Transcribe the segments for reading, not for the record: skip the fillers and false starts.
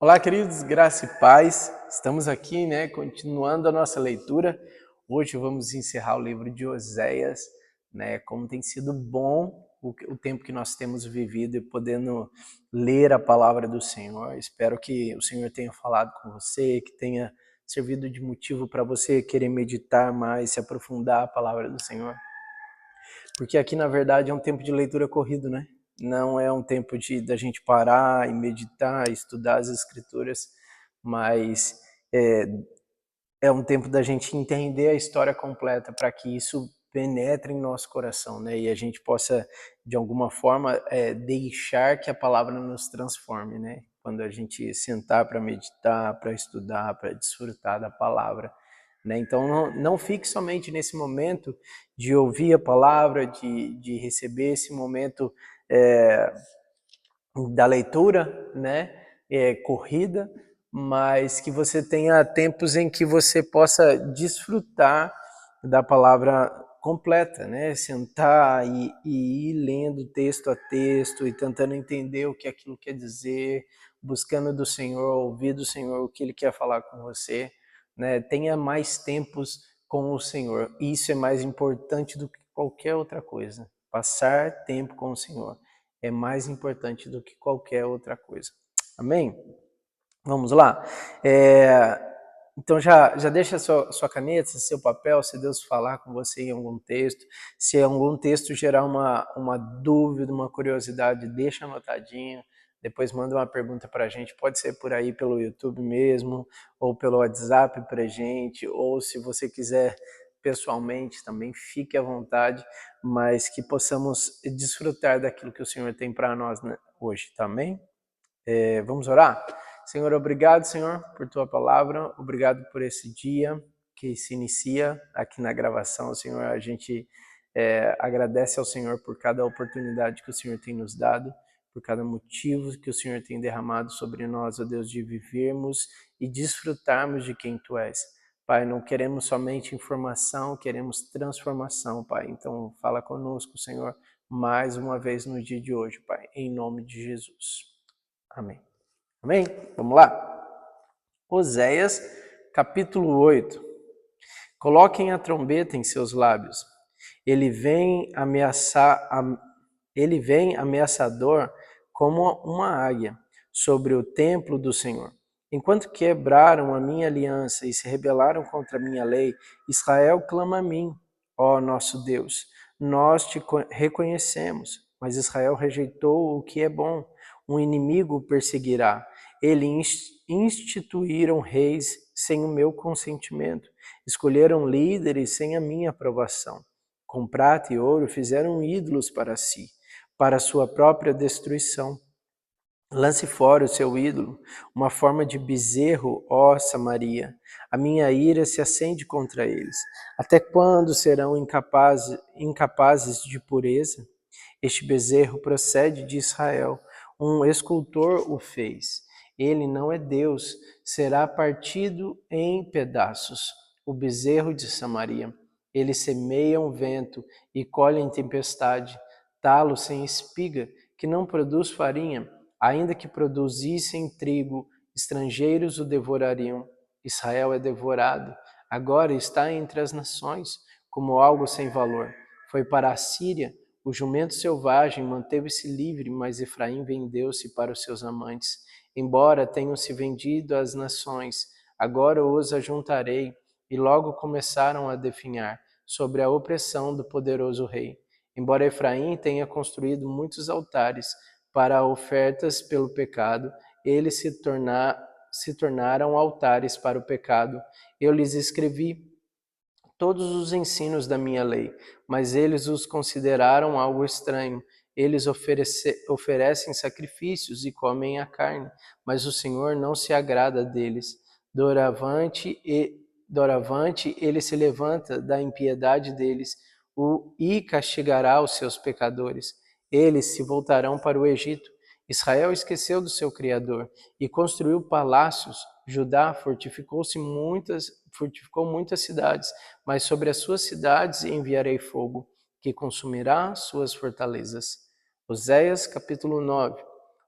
Olá, queridos, graça e paz. Estamos aqui, continuando a nossa leitura. Hoje vamos encerrar o livro de Oséias, Como tem sido bom o tempo que nós temos vivido e podendo ler a palavra do Senhor. Espero que o Senhor tenha falado com você, que tenha servido de motivo para você querer meditar mais, se aprofundar a palavra do Senhor. Porque aqui, na verdade, é um tempo de leitura corrido, né? Não é um tempo da gente parar e meditar, estudar as escrituras, mas é um tempo da gente entender a história completa para que isso penetre em nosso coração, né? E a gente possa, de alguma forma, deixar que a palavra nos transforme, né? Quando a gente sentar para meditar, para estudar, para desfrutar da palavra. Então, não fique somente nesse momento de ouvir a palavra, de receber esse momento da leitura, corrida, mas que você tenha tempos em que você possa desfrutar da palavra completa, né? Sentar e ir lendo texto a texto e tentando entender o que aquilo quer dizer, buscando do Senhor, ouvir do Senhor o que Ele quer falar com você, né? Tenha mais tempos com o Senhor. Isso é mais importante do que qualquer outra coisa. Passar tempo com o Senhor é mais importante do que qualquer outra coisa. Amém? Vamos lá? Então já deixa sua caneta, seu papel, se Deus falar com você em algum texto, se algum texto gerar uma dúvida, uma curiosidade, deixa anotadinho, depois manda uma pergunta para a gente, pode ser por aí pelo YouTube mesmo, ou pelo WhatsApp para a gente, ou se você quiser pessoalmente também, fique à vontade, mas que possamos desfrutar daquilo que o Senhor tem para nós, né, hoje, também. Vamos orar? Senhor, obrigado, Senhor, por Tua palavra, obrigado por esse dia que se inicia aqui na gravação, Senhor, a gente agradece ao Senhor por cada oportunidade que o Senhor tem nos dado, por cada motivo que o Senhor tem derramado sobre nós, ó Deus, de vivermos e desfrutarmos de quem Tu és. Pai, não queremos somente informação, queremos transformação, Pai. Então, fala conosco, Senhor, mais uma vez no dia de hoje, Pai, em nome de Jesus. Amém. Amém? Vamos lá? Oséias, capítulo 8. Coloquem a trombeta em seus lábios. Ele vem ameaçador como uma águia sobre o templo do Senhor. Enquanto quebraram a minha aliança e se rebelaram contra a minha lei, Israel clama a mim, ó nosso Deus. Nós te reconhecemos, mas Israel rejeitou o que é bom. Um inimigo o perseguirá. Eles instituíram reis sem o meu consentimento. Escolheram líderes sem a minha aprovação. Com prata e ouro fizeram ídolos para si, para sua própria destruição. Lance fora o seu ídolo, uma forma de bezerro, ó Samaria. A minha ira se acende contra eles. Até quando serão incapazes de pureza? Este bezerro procede de Israel. Um escultor o fez. Ele não é Deus, será partido em pedaços. O bezerro de Samaria. Ele semeia um vento e colhe em tempestade. Talo sem espiga, que não produz farinha. Ainda que produzissem trigo, estrangeiros o devorariam. Israel é devorado. Agora está entre as nações, como algo sem valor. Foi para a Síria. O jumento selvagem manteve-se livre, mas Efraim vendeu-se para os seus amantes. Embora tenham se vendido às nações, agora os ajuntarei. E logo começaram a definhar sobre a opressão do poderoso rei. Embora Efraim tenha construído muitos altares para ofertas pelo pecado, eles se tornaram altares para o pecado. Eu lhes escrevi todos os ensinos da minha lei, mas eles os consideraram algo estranho. Eles oferecem sacrifícios e comem a carne, mas o Senhor não se agrada deles. Doravante ele se levanta da impiedade deles e castigará os seus pecadores. Eles se voltarão para o Egito. Israel esqueceu do seu Criador e construiu palácios. Judá fortificou muitas cidades, mas sobre as suas cidades enviarei fogo, que consumirá suas fortalezas. Oséias, capítulo 9.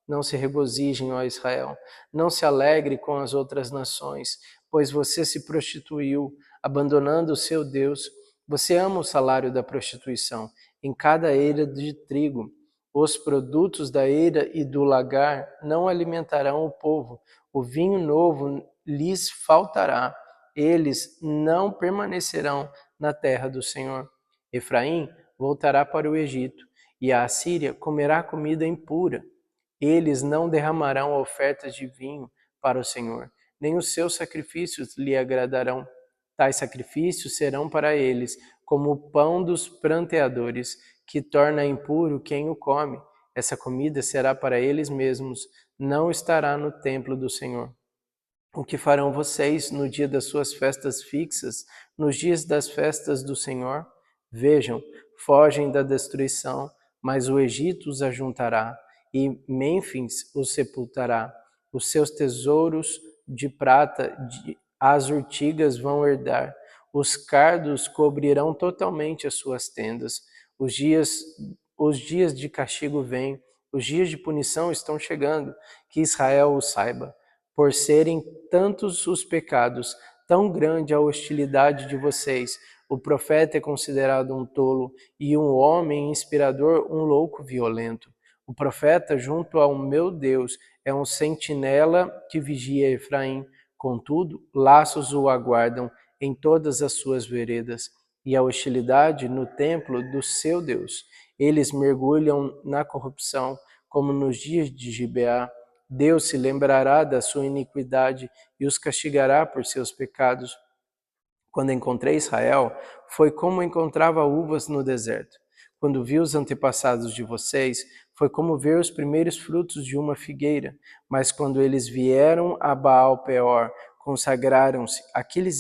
Não se regozijem, ó Israel, não se alegre com as outras nações, pois você se prostituiu, abandonando o seu Deus. Você ama o salário da prostituição. Em cada eira de trigo, os produtos da eira e do lagar não alimentarão o povo. O vinho novo lhes faltará. Eles não permanecerão na terra do Senhor. Efraim voltará para o Egito, e a Assíria comerá comida impura. Eles não derramarão ofertas de vinho para o Senhor, nem os seus sacrifícios lhe agradarão. Tais sacrifícios serão para eles como o pão dos pranteadores, que torna impuro quem o come. Essa comida será para eles mesmos, não estará no templo do Senhor. O que farão vocês no dia das suas festas fixas, nos dias das festas do Senhor? Vejam, fogem da destruição, mas o Egito os ajuntará, e Mênfis os sepultará. Os seus tesouros de prata as urtigas vão herdar. Os cardos cobrirão totalmente as suas tendas. Os dias de castigo vêm, os dias de punição estão chegando, que Israel o saiba. Por serem tantos os pecados, tão grande a hostilidade de vocês, o profeta é considerado um tolo e um homem inspirador um louco violento. O profeta, junto ao meu Deus, é um sentinela que vigia Efraim. Contudo, laços o aguardam em todas as suas veredas, e a hostilidade no templo do seu Deus. Eles mergulham na corrupção, como nos dias de Gibeá. Deus se lembrará da sua iniquidade e os castigará por seus pecados. Quando encontrei Israel, foi como encontrava uvas no deserto. Quando vi os antepassados de vocês, foi como ver os primeiros frutos de uma figueira. Mas quando eles vieram a Baal-Peor, consagraram-se aquele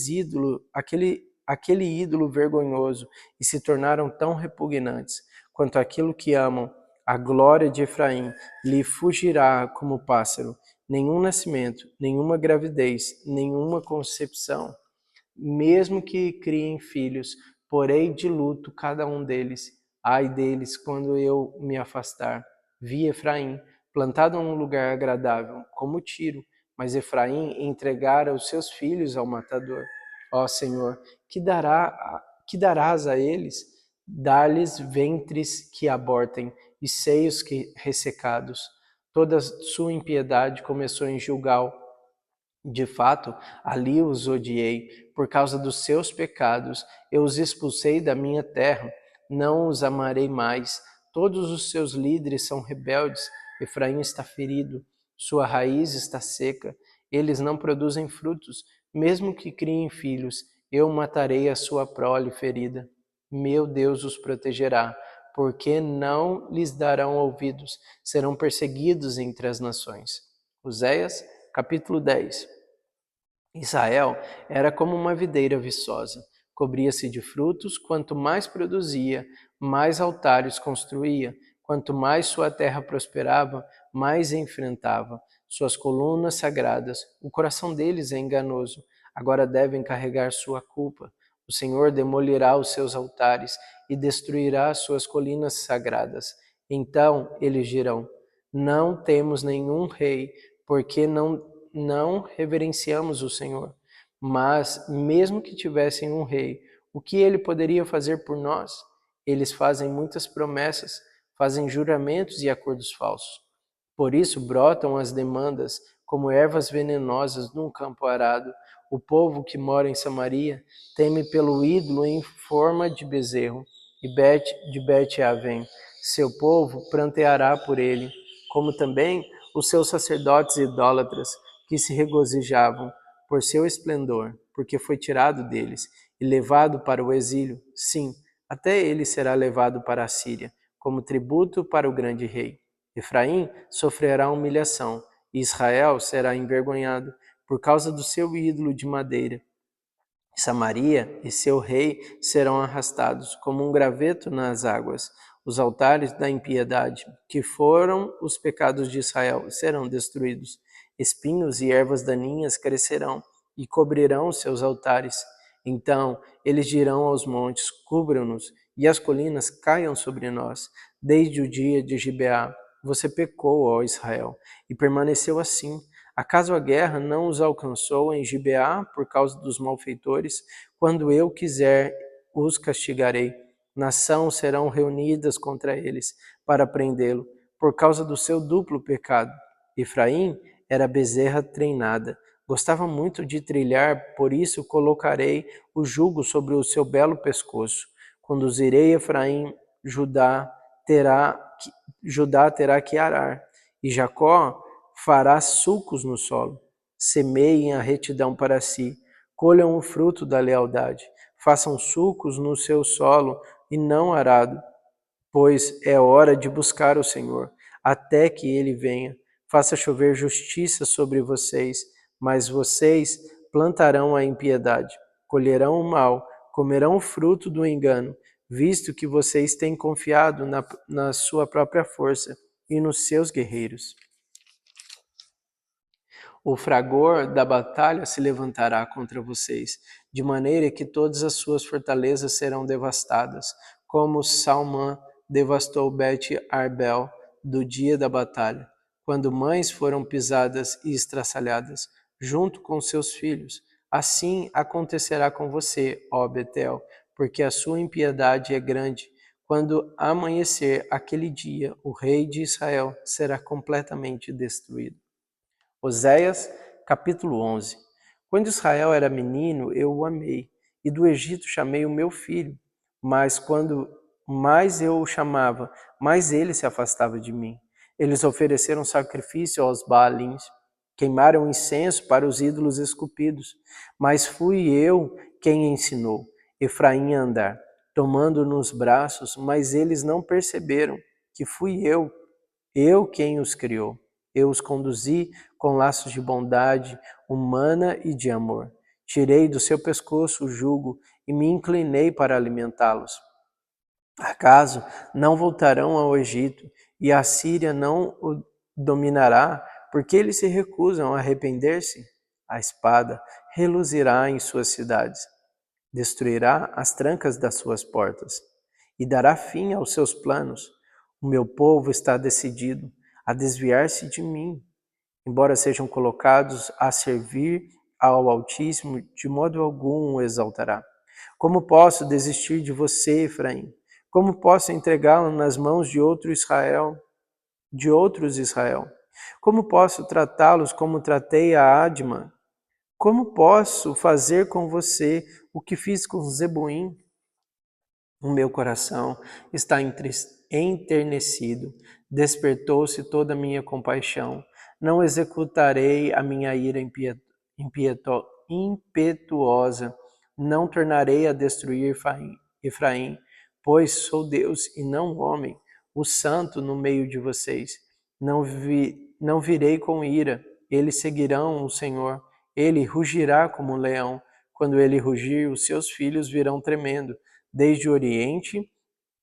ídolo vergonhoso e se tornaram tão repugnantes quanto aquilo que amam. A glória de Efraim lhe fugirá como pássaro. Nenhum nascimento, nenhuma gravidez, nenhuma concepção. Mesmo que criem filhos, porei de luto cada um deles. Ai deles quando eu me afastar. Vi Efraim, plantado num lugar agradável, como Tiro, mas Efraim entregara os seus filhos ao matador. Ó Senhor, que darás a eles? Dá-lhes ventres que abortem e seios que ressecados. Toda sua impiedade começou em Gilgal. De fato, ali os odiei. Por causa dos seus pecados, eu os expulsei da minha terra. Não os amarei mais. Todos os seus líderes são rebeldes. Efraim está ferido. Sua raiz está seca. Eles não produzem frutos. Mesmo que criem filhos, eu matarei a sua prole ferida. Meu Deus os protegerá, porque não lhes darão ouvidos. Serão perseguidos entre as nações. Oséias, capítulo 10. Israel era como uma videira viçosa, cobria-se de frutos, quanto mais produzia, mais altares construía, quanto mais sua terra prosperava, mais enfrentava suas colunas sagradas. O coração deles é enganoso, agora devem carregar sua culpa. O Senhor demolirá os seus altares e destruirá as suas colinas sagradas. Então eles dirão: não temos nenhum rei, porque não reverenciamos o Senhor. Mas, mesmo que tivessem um rei, o que ele poderia fazer por nós? Eles fazem muitas promessas, fazem juramentos e acordos falsos. Por isso brotam as demandas como ervas venenosas num campo arado. O povo que mora em Samaria teme pelo ídolo em forma de bezerro, e de Bet-Aven. Seu povo pranteará por ele, como também os seus sacerdotes idólatras, que se regozijavam por seu esplendor, porque foi tirado deles e levado para o exílio. Sim, até ele será levado para a Síria, como tributo para o grande rei. Efraim sofrerá humilhação, e Israel será envergonhado por causa do seu ídolo de madeira. Samaria e seu rei serão arrastados como um graveto nas águas. Os altares da impiedade, que foram os pecados de Israel, serão destruídos. Espinhos e ervas daninhas crescerão e cobrirão seus altares. Então eles dirão aos montes: cubram-nos, e as colinas caiam sobre nós, desde o dia de Gibeá. você pecou, ó Israel, e permaneceu assim. Acaso a guerra não os alcançou em Gibeá por causa dos malfeitores? Quando eu quiser, os castigarei. Nações serão reunidas contra eles para prendê-lo, por causa do seu duplo pecado. Efraim era bezerra treinada, gostava muito de trilhar, por isso colocarei o jugo sobre o seu belo pescoço. Conduzirei Efraim, terá Judá terá que arar, e Jacó fará sulcos no solo. Semeiem a retidão para si, colham o fruto da lealdade, façam sulcos no seu solo e não arado, pois é hora de buscar o Senhor, até que ele venha. Faça chover justiça sobre vocês, mas vocês plantarão a impiedade, colherão o mal, comerão o fruto do engano, visto que vocês têm confiado na sua própria força e nos seus guerreiros. O fragor da batalha se levantará contra vocês, de maneira que todas as suas fortalezas serão devastadas, como Salmã devastou Bet-Arbel do dia da batalha, quando mães foram pisadas e estraçalhadas, junto com seus filhos. Assim acontecerá com você, ó Betel, porque a sua impiedade é grande. Quando amanhecer aquele dia, o rei de Israel será completamente destruído. Oséias, capítulo 11. Quando Israel era menino, eu o amei, e do Egito chamei o meu filho. Mas quando mais eu o chamava, mais ele se afastava de mim. Eles ofereceram sacrifício aos Baalins, queimaram incenso para os ídolos esculpidos. Mas fui eu quem ensinou Efraim a andar, tomando nos braços, mas eles não perceberam que fui eu quem os criou. Eu os conduzi com laços de bondade humana e de amor. Tirei do seu pescoço o jugo e me inclinei para alimentá-los. Acaso não voltarão ao Egito e a Síria não o dominará, porque eles se recusam a arrepender-se? A espada reluzirá em suas cidades, destruirá as trancas das suas portas e dará fim aos seus planos. O meu povo está decidido a desviar-se de mim. Embora sejam colocados a servir ao Altíssimo, de modo algum o exaltará. Como posso desistir de você, Efraim? Como posso entregá-lo nas mãos de outros Israel? Como posso tratá-los como tratei a Adma? Como posso fazer com você o que fiz com Zeboim? O meu coração está enternecido, despertou-se toda a minha compaixão. Não executarei a minha ira impetuosa, não tornarei a destruir Efraim, pois sou Deus e não homem, o santo no meio de vocês. Não virei com ira, eles seguirão o Senhor, ele rugirá como um leão. Quando ele rugir, os seus filhos virão tremendo desde o Oriente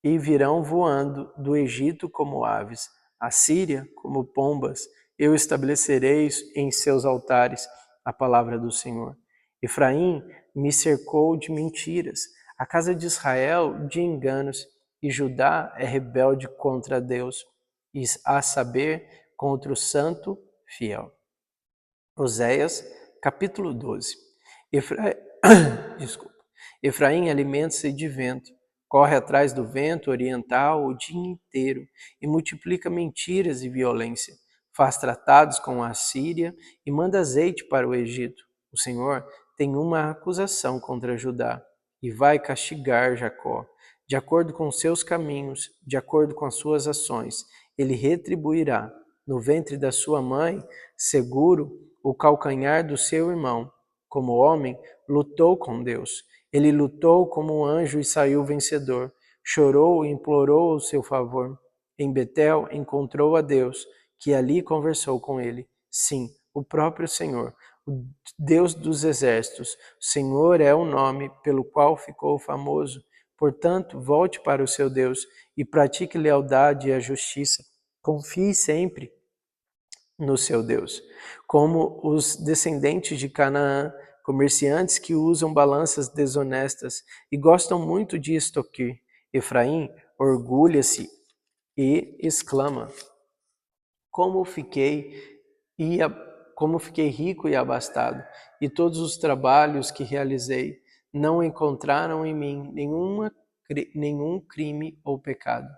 e virão voando do Egito como aves, a Síria como pombas. Eu estabelecerei em seus altares a palavra do Senhor. Efraim me cercou de mentiras, a casa de Israel de enganos, e Judá é rebelde contra Deus, e a saber, contra o santo fiel. Oséias, capítulo 12. Efraim alimenta-se de vento, corre atrás do vento oriental o dia inteiro e multiplica mentiras e violência. Faz tratados com a Síria e manda azeite para o Egito. O Senhor tem uma acusação contra Judá e vai castigar Jacó. De acordo com seus caminhos, de acordo com as suas ações, ele retribuirá. No ventre da sua mãe, seguro o calcanhar do seu irmão. Como homem, lutou com Deus. Ele lutou como um anjo e saiu vencedor. Chorou e implorou o seu favor. Em Betel encontrou a Deus, que ali conversou com ele. Sim, o próprio Senhor, o Deus dos exércitos. O Senhor é o nome pelo qual ficou famoso. Portanto, volte para o seu Deus e pratique lealdade e a justiça. Confie sempre no seu Deus. Como os descendentes de Canaã, comerciantes que usam balanças desonestas e gostam muito de extorquir. Efraim orgulha-se e exclama: Como fiquei, e a- como fiquei rico e abastado, e todos os trabalhos que realizei não encontraram em mim nenhum crime ou pecado.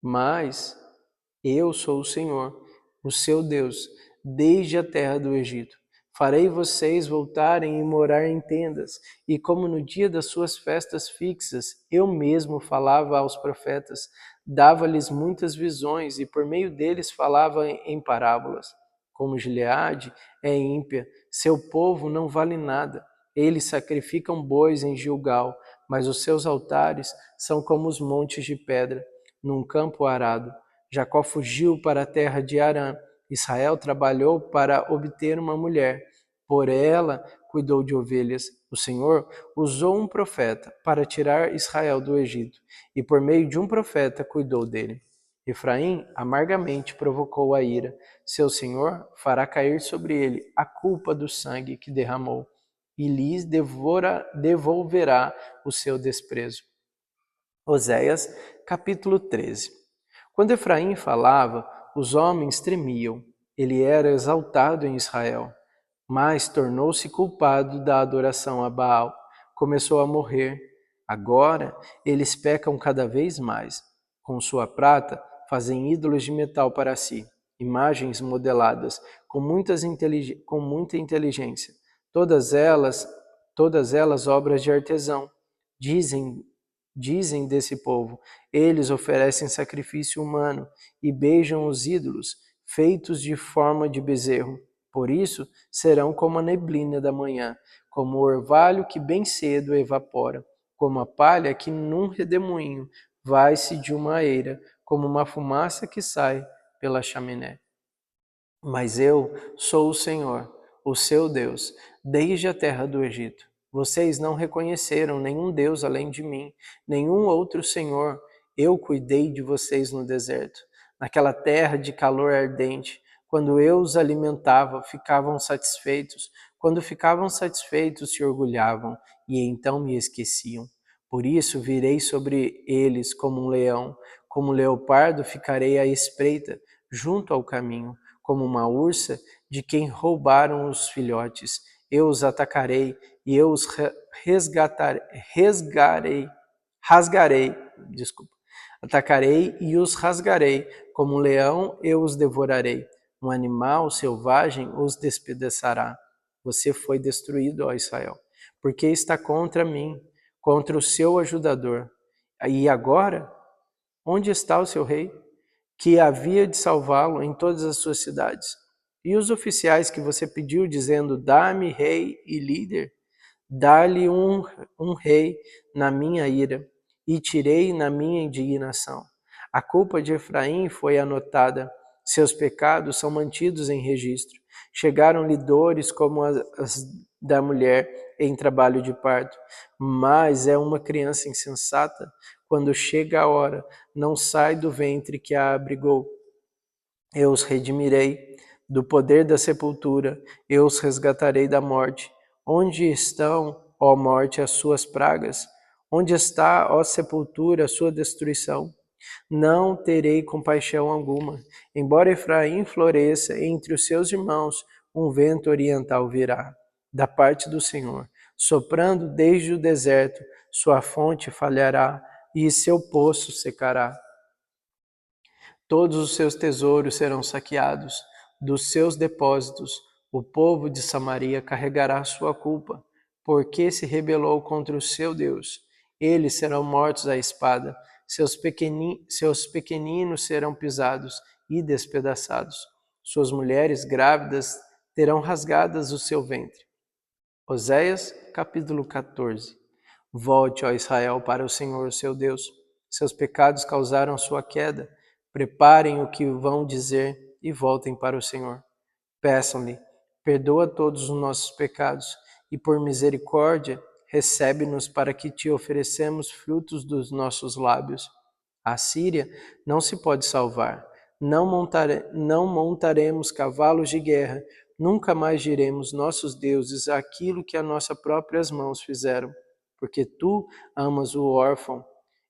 Mas eu sou o Senhor, o seu Deus, desde a terra do Egito. Farei vocês voltarem e morar em tendas, e como no dia das suas festas fixas, eu mesmo falava aos profetas, dava-lhes muitas visões, e por meio deles falava em parábolas. Como Gileade é ímpia, seu povo não vale nada. Eles sacrificam bois em Gilgal, mas os seus altares são como os montes de pedra, num campo arado. Jacó fugiu para a terra de Harã. Israel trabalhou para obter uma mulher. Por ela cuidou de ovelhas. O Senhor usou um profeta para tirar Israel do Egito, e por meio de um profeta cuidou dele. Efraim amargamente provocou a ira. Seu Senhor fará cair sobre ele a culpa do sangue que derramou, e lhes devolverá o seu desprezo. Oséias, capítulo 13. Quando Efraim falava, os homens tremiam. Ele era exaltado em Israel, mas tornou-se culpado da adoração a Baal. Começou a morrer. Agora eles pecam cada vez mais. Com sua prata, fazem ídolos de metal para si, imagens modeladas com muita inteligência. Todas elas obras de artesão. Dizem Dizem desse povo: eles oferecem sacrifício humano e beijam os ídolos, feitos de forma de bezerro. Por isso serão como a neblina da manhã, como o orvalho que bem cedo evapora, como a palha que num redemoinho vai-se de uma eira, como uma fumaça que sai pela chaminé. Mas eu sou o Senhor, o seu Deus, desde a terra do Egito. Vocês não reconheceram nenhum Deus além de mim, nenhum outro Senhor. Eu cuidei de vocês no deserto, naquela terra de calor ardente. Quando eu os alimentava, ficavam satisfeitos. Quando ficavam satisfeitos, se orgulhavam e então me esqueciam. Por isso virei sobre eles como um leão, como um leopardo ficarei à espreita, junto ao caminho, como uma ursa de quem roubaram os filhotes. Eu os atacarei e eu os rasgarei, desculpa. Atacarei e os rasgarei, como um leão eu os devorarei. Um animal selvagem os despedaçará. Você foi destruído, ó Israel, porque está contra mim, contra o seu ajudador. E agora, onde está o seu rei, que havia de salvá-lo em todas as suas cidades? E os oficiais que você pediu, dizendo: dá-me rei e líder? Dá-lhe um rei na minha ira, e tirei na minha indignação. A culpa de Efraim foi anotada, seus pecados são mantidos em registro. Chegaram-lhe dores como as da mulher em trabalho de parto, mas é uma criança insensata. Quando chega a hora, não sai do ventre que a abrigou. Eu os redimirei do poder da sepultura, eu os resgatarei da morte. Onde estão, ó morte, as suas pragas? Onde está, ó sepultura, a sua destruição? Não terei compaixão alguma. Embora Efraim floresça entre os seus irmãos, um vento oriental virá, da parte do Senhor, soprando desde o deserto, sua fonte falhará e seu poço secará. Todos os seus tesouros serão saqueados, dos seus depósitos o povo de Samaria carregará sua culpa, porque se rebelou contra o seu Deus. Eles serão mortos à espada, seus pequeninos serão pisados e despedaçados. Suas mulheres grávidas terão rasgadas o seu ventre. Oséias, capítulo 14. Volte, ó Israel, para o Senhor, seu Deus. Seus pecados causaram sua queda. Preparem o que vão dizer e voltem para o Senhor. Peçam-lhe: perdoa todos os nossos pecados e, por misericórdia, recebe-nos para que te oferecemos frutos dos nossos lábios. A Síria não se pode salvar. Não montaremos cavalos de guerra. Nunca mais diremos nossos deuses aquilo que as nossas próprias mãos fizeram. Porque tu amas o órfão,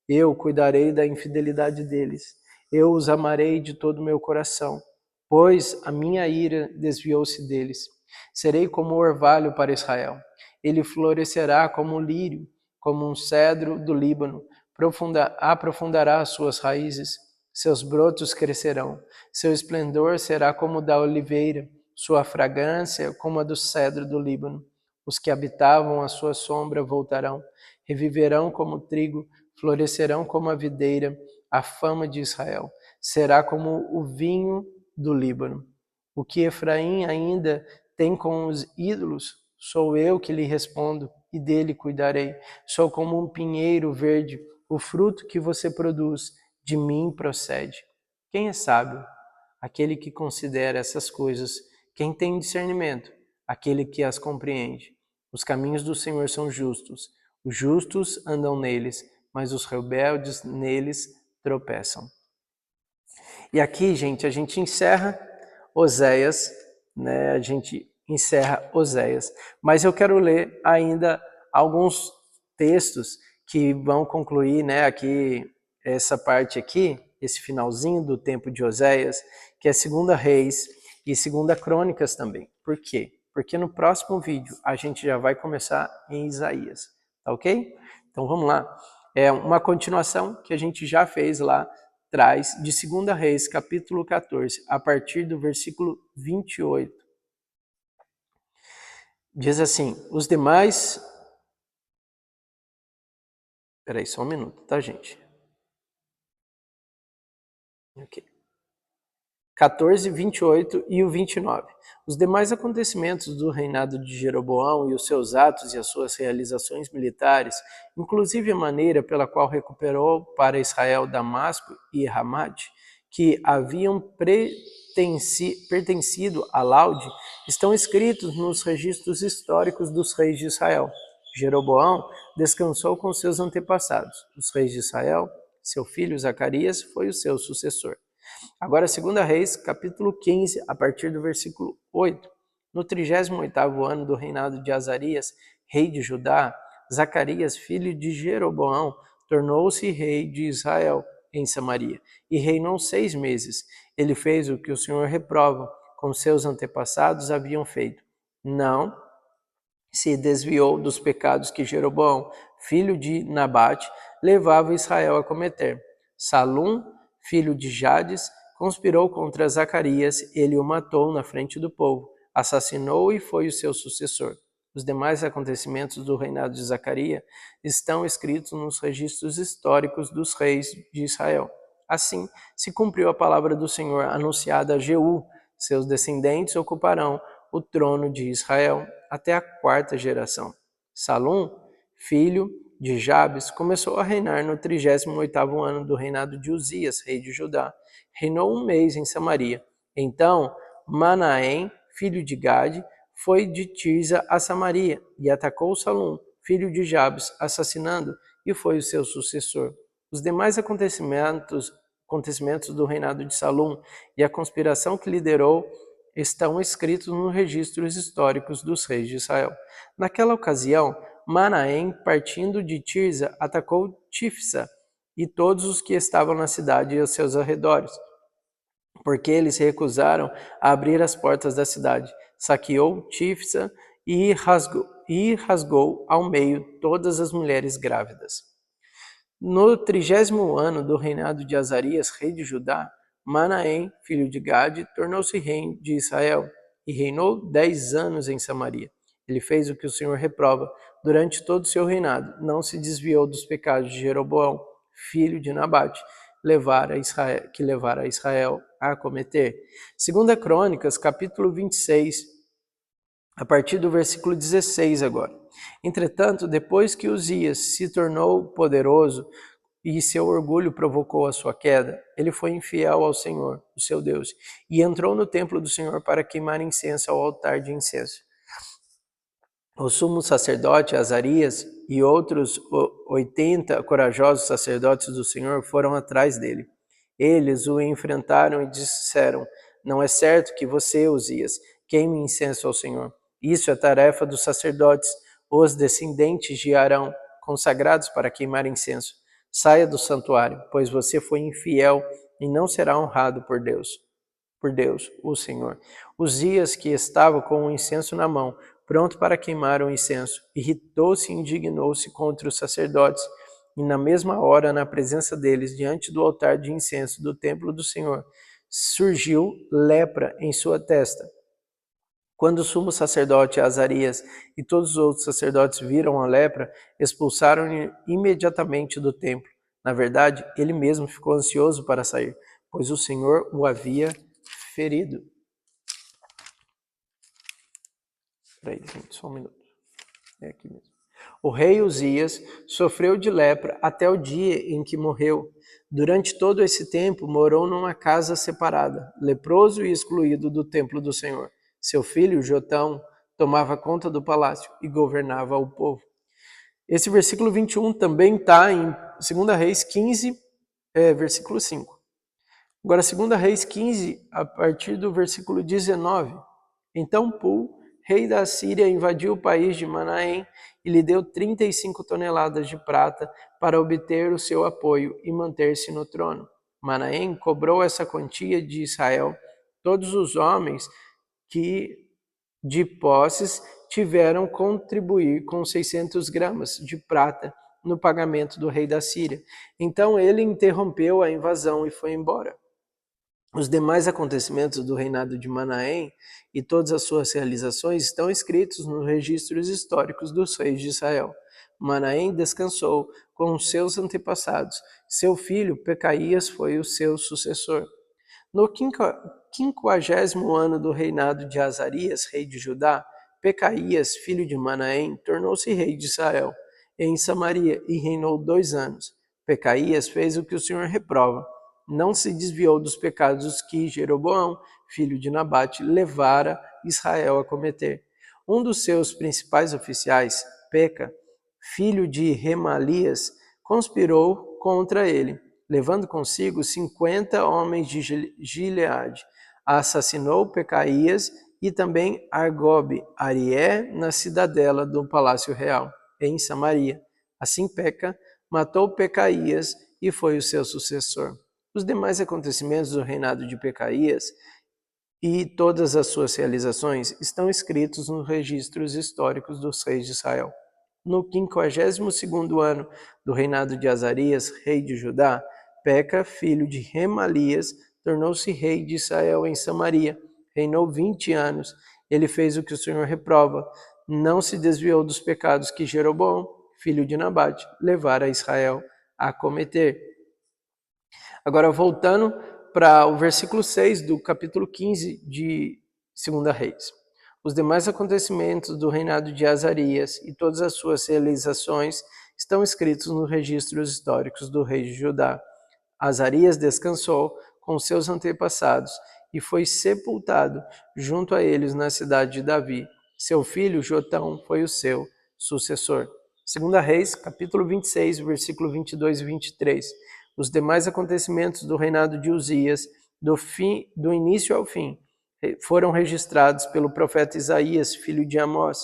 eu cuidarei da infidelidade deles. eu os amarei de todo o meu coração, pois a minha ira desviou-se deles. Serei como o orvalho para Israel. Ele florescerá como um lírio, como um cedro do Líbano. Aprofundará as suas raízes, seus brotos crescerão. Seu esplendor será como o da oliveira, sua fragrância como a do cedro do Líbano. Os que habitavam à sua sombra voltarão, reviverão como o trigo, florescerão como a videira. A fama de Israel será como o vinho do Líbano. O que Efraim ainda tem com os ídolos, sou eu que lhe respondo e dele cuidarei. Sou como um pinheiro verde, o fruto que você produz de mim procede. Quem é sábio? Aquele que considera essas coisas. Quem tem discernimento? Aquele que as compreende. Os caminhos do Senhor são justos. Os justos andam neles, mas os rebeldes neles tropeçam. E aqui, gente, a gente encerra Oséias, né? A gente encerra Oséias. Mas eu quero ler ainda alguns textos que vão concluir, né, aqui essa parte aqui, esse finalzinho do tempo de Oséias, que é 2 Reis e 2 Crônicas também. Por quê? Porque no próximo vídeo a gente já vai começar em Isaías, tá ok? Então vamos lá. É uma continuação que a gente já fez lá atrás de 2 Reis, capítulo 14, a partir do versículo 28. Diz assim, os demais... Peraí, só um minuto, tá, gente? Ok. 14, 28 e o 29. Os demais acontecimentos do reinado de Jeroboão e os seus atos e as suas realizações militares, inclusive a maneira pela qual recuperou para Israel Damasco e Ramate, que haviam pertencido a Laude, estão escritos nos registros históricos dos reis de Israel. Jeroboão descansou com seus antepassados. Os reis de Israel, seu filho Zacarias foi o seu sucessor. Agora, 2 Reis, capítulo 15, a partir do versículo 8. No 38º ano do reinado de Azarias, rei de Judá, Zacarias, filho de Jeroboão, tornou-se rei de Israel em Samaria, e reinou 6 meses. Ele fez o que o Senhor reprova, como seus antepassados haviam feito. Não se desviou dos pecados que Jeroboão, filho de Nabate, levava Israel a cometer. Salum, filho de Jades, conspirou contra Zacarias, ele o matou na frente do povo, assassinou e foi o seu sucessor. Os demais acontecimentos do reinado de Zacarias estão escritos nos registros históricos dos reis de Israel. Assim, se cumpriu a palavra do Senhor anunciada a Jeú, seus descendentes ocuparão o trono de Israel até a 4ª geração. Salum, filho de Jabes, começou a reinar no 38º ano do reinado de Uzias, rei de Judá. Reinou 1 mês em Samaria. Então, Manaém, filho de Gade, foi de Tirza a Samaria e atacou Salum, filho de Jabes, assassinando, e foi o seu sucessor. Os demais acontecimentos do reinado de Salum e a conspiração que liderou estão escritos nos registros históricos dos reis de Israel. Naquela ocasião, Manaém, partindo de Tirza, atacou Tifsa e todos os que estavam na cidade e aos seus arredores, porque eles se recusaram a abrir as portas da cidade. Saqueou Tifsa e rasgou ao meio todas as mulheres grávidas. No 30º ano do reinado de Azarias, rei de Judá, Manaém, filho de Gade, tornou-se rei de Israel e reinou 10 anos em Samaria. Ele fez o que o Senhor reprova durante todo o seu reinado. Não se desviou dos pecados de Jeroboão, filho de Nabate, que levara Israel a cometer. 2 Crônicas, capítulo 26, a partir do versículo 16 agora. Entretanto, depois que Uzias se tornou poderoso e seu orgulho provocou a sua queda, ele foi infiel ao Senhor, o seu Deus, e entrou no templo do Senhor para queimar incenso ao altar de incenso. O sumo sacerdote Azarias e outros 80 corajosos sacerdotes do Senhor foram atrás dele. Eles o enfrentaram e disseram: não é certo que você, Uzias, queime incenso ao Senhor. Isso é tarefa dos sacerdotes, os descendentes de Arão, consagrados para queimar incenso. Saia do santuário, pois você foi infiel e não será honrado por Deus, o Senhor. Uzias, que estava com o incenso na mão, pronto para queimar o incenso, irritou-se e indignou-se contra os sacerdotes, e na mesma hora, na presença deles, diante do altar de incenso do templo do Senhor, surgiu lepra em sua testa. Quando o sumo sacerdote Azarias e todos os outros sacerdotes viram a lepra, expulsaram-no imediatamente do templo. Na verdade, ele mesmo ficou ansioso para sair, pois o Senhor o havia ferido. Peraí, gente, só um minuto. É aqui mesmo. O rei Uzias sofreu de lepra até o dia em que morreu. Durante todo esse tempo, morou numa casa separada, leproso e excluído do templo do Senhor. Seu filho, Jotão, tomava conta do palácio e governava o povo. Esse versículo 21 também está em 2 Reis 15, versículo 5. Agora, 2 Reis 15, a partir do versículo 19. Então Pul, rei da Síria, invadiu o país de Manaém e lhe deu 35 toneladas de prata para obter o seu apoio e manter-se no trono. Manaém cobrou essa quantia de Israel. Todos os homens que de posses tiveram contribuir com 600 gramas de prata no pagamento do rei da Síria. Então ele interrompeu a invasão e foi embora. Os demais acontecimentos do reinado de Manaém e todas as suas realizações estão escritos nos registros históricos dos reis de Israel. Manaém descansou com os seus antepassados. Seu filho Pecaías foi o seu sucessor. No 50º ano do reinado de Azarias, rei de Judá, Pecaías, filho de Manaém, tornou-se rei de Israel em Samaria e reinou 2 anos. Pecaías fez o que o Senhor reprova. Não se desviou dos pecados que Jeroboão, filho de Nabate, levara Israel a cometer. Um dos seus principais oficiais, Peca, filho de Remalias, conspirou contra ele, levando consigo 50 homens de Gileade. Assassinou Pecaías e também Argobe, Arié, na cidadela do palácio real, em Samaria. Assim Peca matou Pecaías e foi o seu sucessor. Os demais acontecimentos do reinado de Pecaías e todas as suas realizações estão escritos nos registros históricos dos reis de Israel. No 52º ano do reinado de Azarias, rei de Judá, Peca, filho de Remalias, tornou-se rei de Israel em Samaria. Reinou 20 anos. Ele fez o que o Senhor reprova. Não se desviou dos pecados que Jeroboão, filho de Nabate, levara Israel a cometer. Agora, voltando para o versículo 6 do capítulo 15 de 2 Reis. Os demais acontecimentos do reinado de Azarias e todas as suas realizações estão escritos nos registros históricos do rei de Judá. Azarias descansou com seus antepassados e foi sepultado junto a eles na cidade de Davi. Seu filho Jotão foi o seu sucessor. 2 Reis, capítulo 26, versículo 22 e 23. Os demais acontecimentos do reinado de Uzias, do início ao fim, foram registrados pelo profeta Isaías, filho de Amós.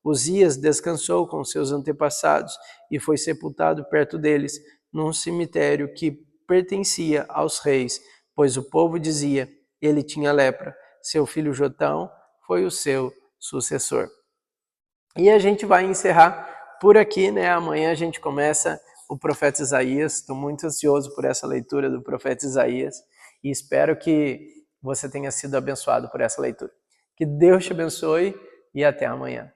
Uzias descansou com seus antepassados e foi sepultado perto deles, num cemitério que pertencia aos reis, pois o povo dizia, ele tinha lepra. Seu filho Jotão foi o seu sucessor. E a gente vai encerrar por aqui, né? Amanhã a gente começa o profeta Isaías. Estou muito ansioso por essa leitura do profeta Isaías e espero que você tenha sido abençoado por essa leitura. Que Deus te abençoe e até amanhã.